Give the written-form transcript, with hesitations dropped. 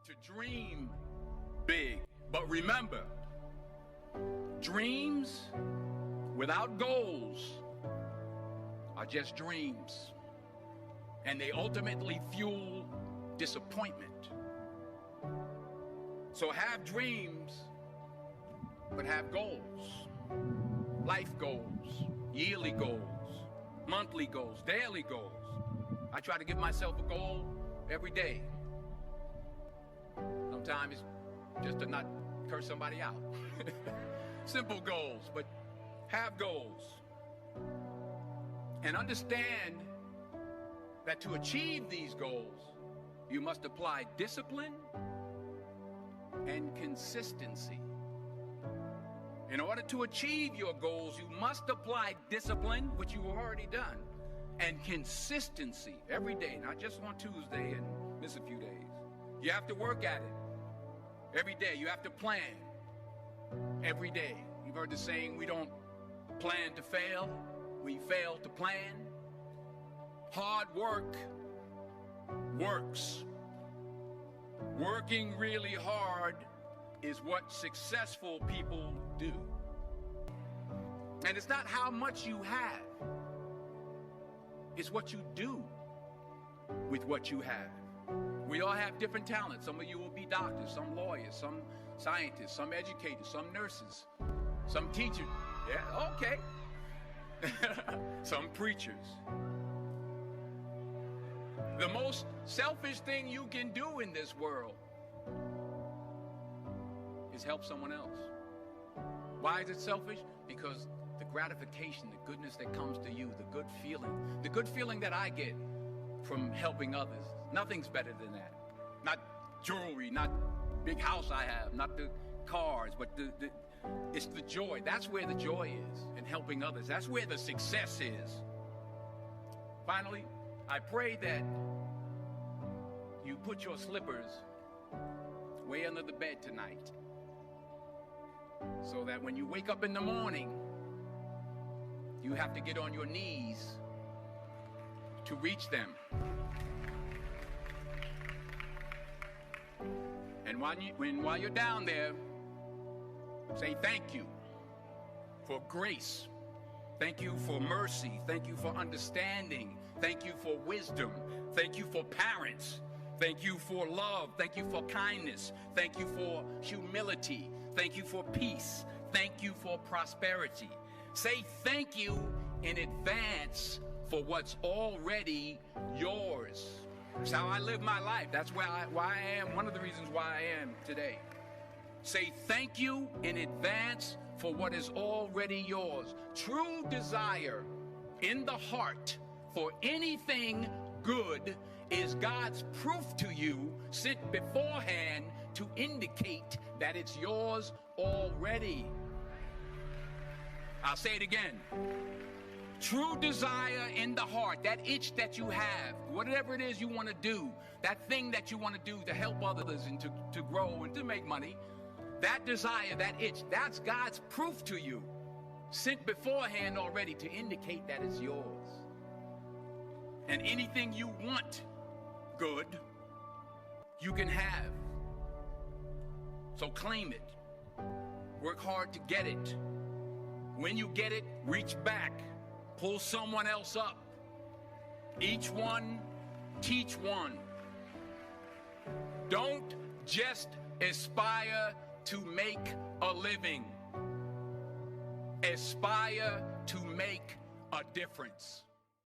To dream big, but remember, dreams without goals are just dreams, and they ultimately fuel disappointment. So have dreams, but have goals. Life goals, yearly goals, monthly goals, daily goals. I try to give myself a goal every day. Sometimes it's just to not curse somebody out. Simple goals, but have goals. And understand that to achieve these goals, you must apply discipline and consistency. In order to achieve your goals, you must apply discipline, which you've already done, and consistency every day, not just on Tuesday and miss a few days. You have to work at it every day. You have to plan every day. You've heard the saying, we don't plan to fail, we fail to plan. Hard work works. Working really hard is what successful people do. And it's not how much you have, it's what you do with what you have. We all have different talents. Some of you will be doctors, some lawyers, some scientists, some educators, some nurses, some teachers. Yeah, okay. Some preachers. The most selfish thing you can do in this world is help someone else. Why is it selfish? Because the gratification, the goodness that comes to you, the good feeling that I get from helping others, nothing's better than that. Not jewelry, not big house I have, not the cars, but it's the joy. That's where the joy is, in helping others. That's where the success is. Finally, I pray that you put your slippers way under the bed tonight, so that when you wake up in the morning, you have to get on your knees to reach them. And while you're down there, say thank you for grace. Thank you for mercy. Thank you for understanding. Thank you for wisdom. Thank you for parents. Thank you for love. Thank you for kindness. Thank you for humility. Thank you for peace. Thank you for prosperity. Say thank you in advance for what's already yours. That's how I live my life. That's why I am, one of the reasons why I am today. Say thank you in advance for what is already yours. True desire in the heart for anything good is God's proof to you, sent beforehand to indicate that it's yours already. I'll say it again. True desire in the heart, that itch that you have, whatever it is you want to do, that thing that you want to do to help others and to grow and to make money, that desire, that itch, that's God's proof to you, sent beforehand already to indicate that it's yours. And anything you want good, you can have. So claim it. Work hard to get it. When you get it, reach back. Pull someone else up. Each one, teach one. Don't just aspire to make a living. Aspire to make a difference.